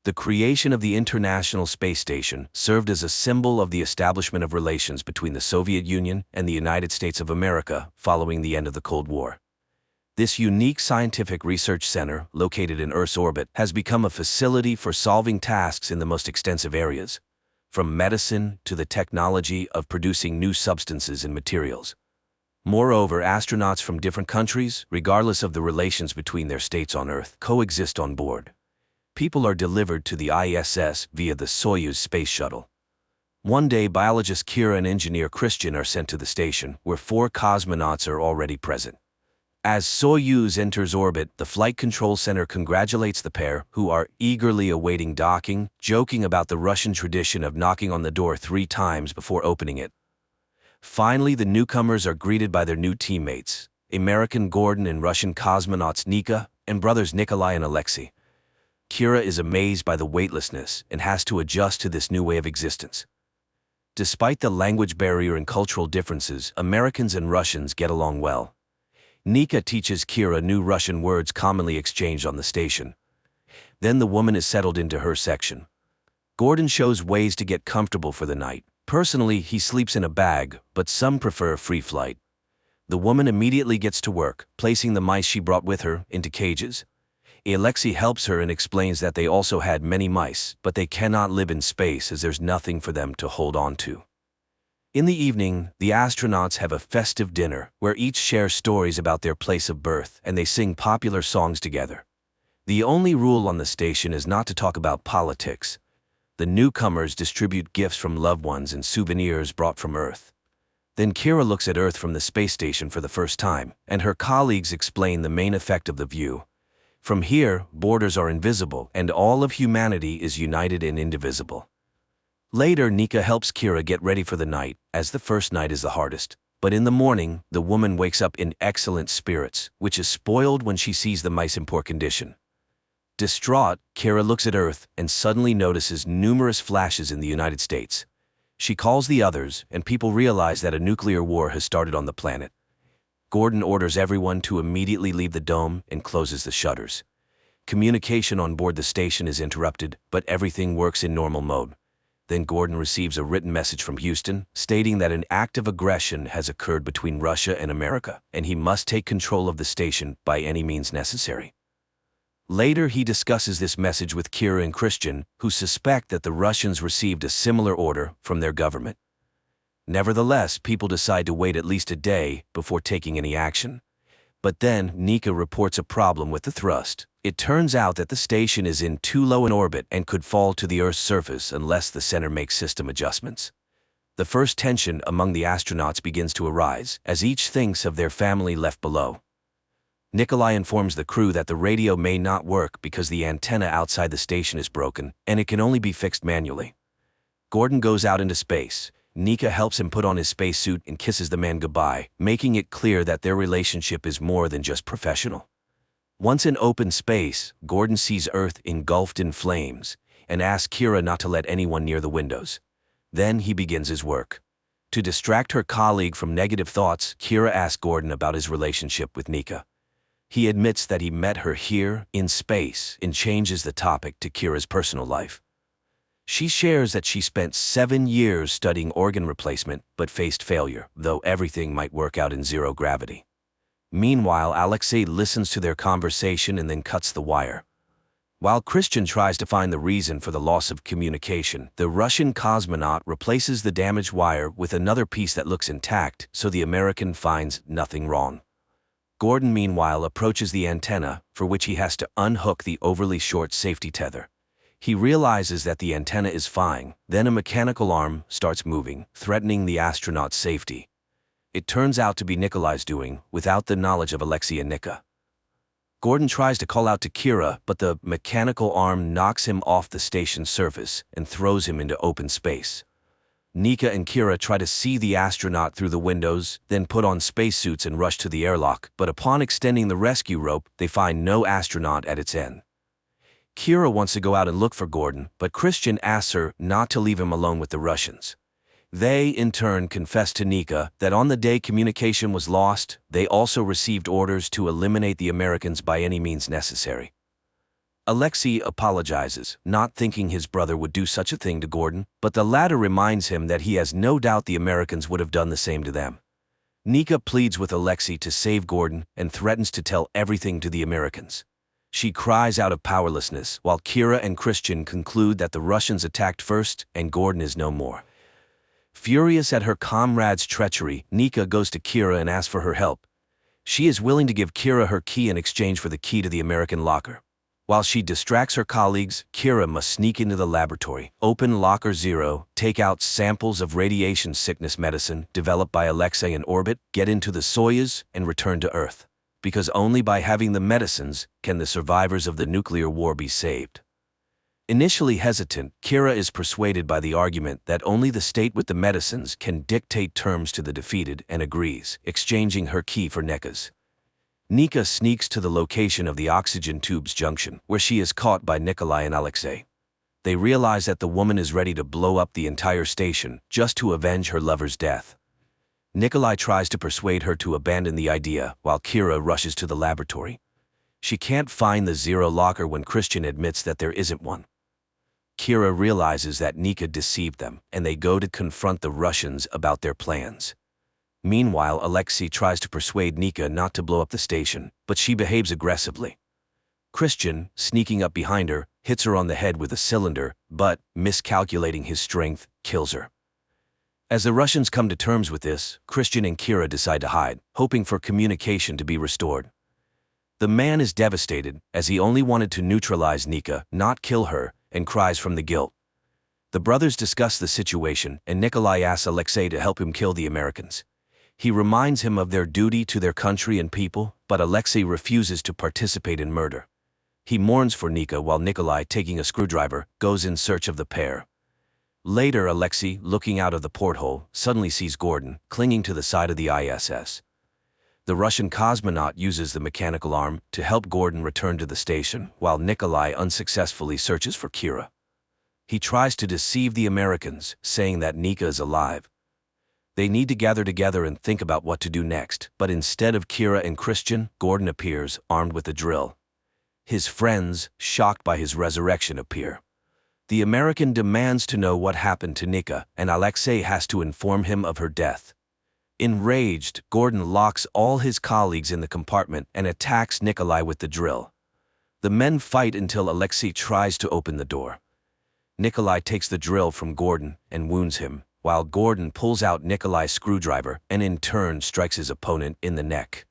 The creation of the International Space Station served as a symbol of the establishment of relations between the Soviet Union and the United States of America following the end of the Cold War. This unique scientific research center, located in Earth's orbit, has become a facility for solving tasks in the most extensive areas, from medicine to the technology of producing new substances and materials. Moreover, astronauts from different countries, regardless of the relations between their states on Earth, coexist on board. People are delivered to the I.S.S. via the Soyuz space shuttle. One day, biologist Kira and engineer Christian are sent to the station, where 4 cosmonauts are already present. As Soyuz enters orbit, the Flight Control Center congratulates the pair, who are eagerly awaiting docking, joking about the Russian tradition of knocking on the door 3 times before opening it. Finally, the newcomers are greeted by their new teammates, American Gordon and Russian cosmonauts Nika, and brothers Nikolai and Alexei. Kira is amazed by the weightlessness and has to adjust to this new way of existence. Despite the language barrier and cultural differences, Americans and Russians get along well. Nika teaches Kira new Russian words commonly exchanged on the station. Then the woman is settled into her section. Gordon shows ways to get comfortable for the night. Personally, he sleeps in a bag, but some prefer a free flight. The woman immediately gets to work, placing the mice she brought with her into cages. Alexei helps her and explains that they also had many mice, but they cannot live in space as there's nothing for them to hold on to. In the evening, the astronauts have a festive dinner where each shares stories about their place of birth and they sing popular songs together. The only rule on the station is not to talk about politics. The newcomers distribute gifts from loved ones and souvenirs brought from Earth. Then Kira looks at Earth from the space station for the first time, and her colleagues explain the main effect of the view. From here, borders are invisible, and all of humanity is united and indivisible. Later, Nika helps Kira get ready for the night, as the first night is the hardest. But in the morning, the woman wakes up in excellent spirits, which is spoiled when she sees the mice in poor condition. Distraught, Kira looks at Earth and suddenly notices numerous flashes in the United States. She calls the others, and people realize that a nuclear war has started on the planet. Gordon orders everyone to immediately leave the dome and closes the shutters. Communication on board the station is interrupted, but everything works in normal mode. Then Gordon receives a written message from Houston stating that an act of aggression has occurred between Russia and America, and he must take control of the station by any means necessary. Later, he discusses this message with Kira and Christian, who suspect that the Russians received a similar order from their government. Nevertheless, people decide to wait at least a day before taking any action. But then, Nika reports a problem with the thrust. It turns out that the station is in too low an orbit and could fall to the Earth's surface unless the center makes system adjustments. The first tension among the astronauts begins to arise, as each thinks of their family left below. Nikolai informs the crew that the radio may not work because the antenna outside the station is broken, and it can only be fixed manually. Gordon goes out into space. Nika helps him put on his spacesuit and kisses the man goodbye, making it clear that their relationship is more than just professional. Once in open space, Gordon sees Earth engulfed in flames and asks Kira not to let anyone near the windows. Then he begins his work. To distract her colleague from negative thoughts, Kira asks Gordon about his relationship with Nika. He admits that he met her here, in space, and changes the topic to Kira's personal life. She shares that she spent 7 years studying organ replacement but faced failure, though everything might work out in zero gravity. Meanwhile, Alexei listens to their conversation and then cuts the wire. While Christian tries to find the reason for the loss of communication, the Russian cosmonaut replaces the damaged wire with another piece that looks intact, so the American finds nothing wrong. Gordon, meanwhile, approaches the antenna, for which he has to unhook the overly short safety tether. He realizes that the antenna is fine, then a mechanical arm starts moving, threatening the astronaut's safety. It turns out to be Nikolai's doing, without the knowledge of Alexei and Nika. Gordon tries to call out to Kira, but the mechanical arm knocks him off the station's surface and throws him into open space. Nika and Kira try to see the astronaut through the windows, then put on spacesuits and rush to the airlock, but upon extending the rescue rope, they find no astronaut at its end. Kira wants to go out and look for Gordon, but Christian asks her not to leave him alone with the Russians. They, in turn, confess to Nika that on the day communication was lost, they also received orders to eliminate the Americans by any means necessary. Alexei apologizes, not thinking his brother would do such a thing to Gordon, but the latter reminds him that he has no doubt the Americans would have done the same to them. Nika pleads with Alexei to save Gordon and threatens to tell everything to the Americans. She cries out of powerlessness, while Kira and Christian conclude that the Russians attacked first and Gordon is no more. Furious at her comrade's treachery, Nika goes to Kira and asks for her help. She is willing to give Kira her key in exchange for the key to the American locker. While she distracts her colleagues, Kira must sneak into the laboratory, open Locker 0, take out samples of radiation sickness medicine developed by Alexei in orbit, get into the Soyuz, and return to Earth. Because only by having the medicines can the survivors of the nuclear war be saved. Initially hesitant, Kira is persuaded by the argument that only the state with the medicines can dictate terms to the defeated and agrees, exchanging her key for Nika's. Nika sneaks to the location of the oxygen tube's junction, where she is caught by Nikolai and Alexei. They realize that the woman is ready to blow up the entire station just to avenge her lover's death. Nikolai tries to persuade her to abandon the idea, while Kira rushes to the laboratory. She can't find the Zero locker when Christian admits that there isn't one. Kira realizes that Nika deceived them, and they go to confront the Russians about their plans. Meanwhile, Alexei tries to persuade Nika not to blow up the station, but she behaves aggressively. Christian, sneaking up behind her, hits her on the head with a cylinder, but, miscalculating his strength, kills her. As the Russians come to terms with this, Christian and Kira decide to hide, hoping for communication to be restored. The man is devastated, as he only wanted to neutralize Nika, not kill her, and cries from the guilt. The brothers discuss the situation, and Nikolai asks Alexei to help him kill the Americans. He reminds him of their duty to their country and people, but Alexei refuses to participate in murder. He mourns for Nika while Nikolai, taking a screwdriver, goes in search of the pair. Later, Alexei, looking out of the porthole, suddenly sees Gordon, clinging to the side of the I.S.S. The Russian cosmonaut uses the mechanical arm to help Gordon return to the station, while Nikolai unsuccessfully searches for Kira. He tries to deceive the Americans, saying that Nika is alive. They need to gather together and think about what to do next, but instead of Kira and Christian, Gordon appears, armed with a drill. His friends, shocked by his resurrection, appear. The American demands to know what happened to Nika, and Alexei has to inform him of her death. Enraged, Gordon locks all his colleagues in the compartment and attacks Nikolai with the drill. The men fight until Alexei tries to open the door. Nikolai takes the drill from Gordon and wounds him, while Gordon pulls out Nikolai's screwdriver and in turn strikes his opponent in the neck.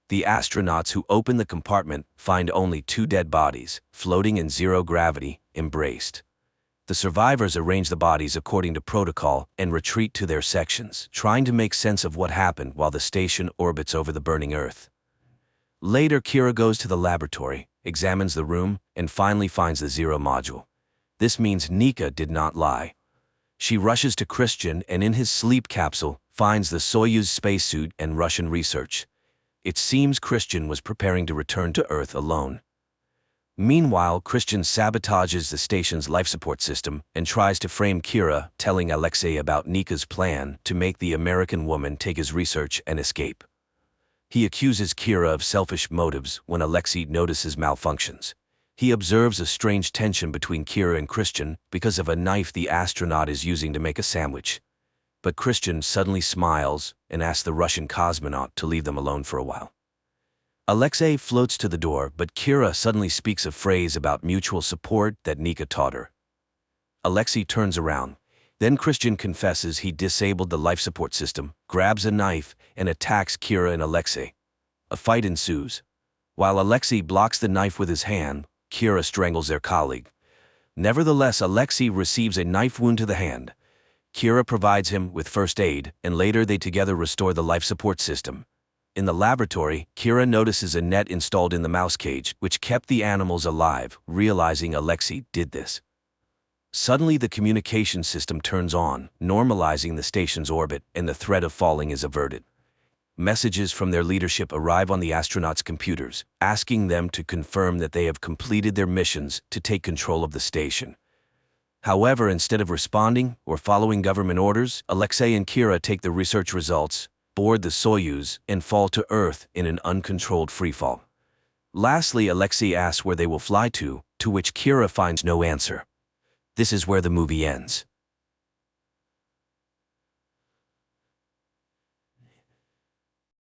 The astronauts who open the compartment find only 2 dead bodies, floating in zero gravity, embraced. The survivors arrange the bodies according to protocol and retreat to their sections, trying to make sense of what happened while the station orbits over the burning Earth. Later, Kira goes to the laboratory, examines the room, and finally finds the Zero module. This means Nika did not lie. She rushes to Christian and in his sleep capsule finds the Soyuz spacesuit and Russian research. It seems Christian was preparing to return to Earth alone. Meanwhile, Christian sabotages the station's life support system and tries to frame Kira, telling Alexei about Nika's plan to make the American woman take his research and escape. He accuses Kira of selfish motives when Alexei notices malfunctions. He observes a strange tension between Kira and Christian because of a knife the astronaut is using to make a sandwich. But Christian suddenly smiles and asks the Russian cosmonaut to leave them alone for a while. Alexei floats to the door, but Kira suddenly speaks a phrase about mutual support that Nika taught her. Alexei turns around. Then Christian confesses he disabled the life support system, grabs a knife, and attacks Kira and Alexei. A fight ensues. While Alexei blocks the knife with his hand, Kira strangles their colleague. Nevertheless, Alexei receives a knife wound to the hand. Kira provides him with first aid, and later they together restore the life support system. In the laboratory, Kira notices a net installed in the mouse cage, which kept the animals alive, realizing Alexei did this. Suddenly, the communication system turns on, normalizing the station's orbit, and the threat of falling is averted. Messages from their leadership arrive on the astronauts' computers, asking them to confirm that they have completed their missions to take control of the station. However, instead of responding or following government orders, Alexei and Kira take the research results, board the Soyuz, and fall to Earth in an uncontrolled freefall. Lastly, Alexei asks where they will fly to which Kira finds no answer. This is where the movie ends.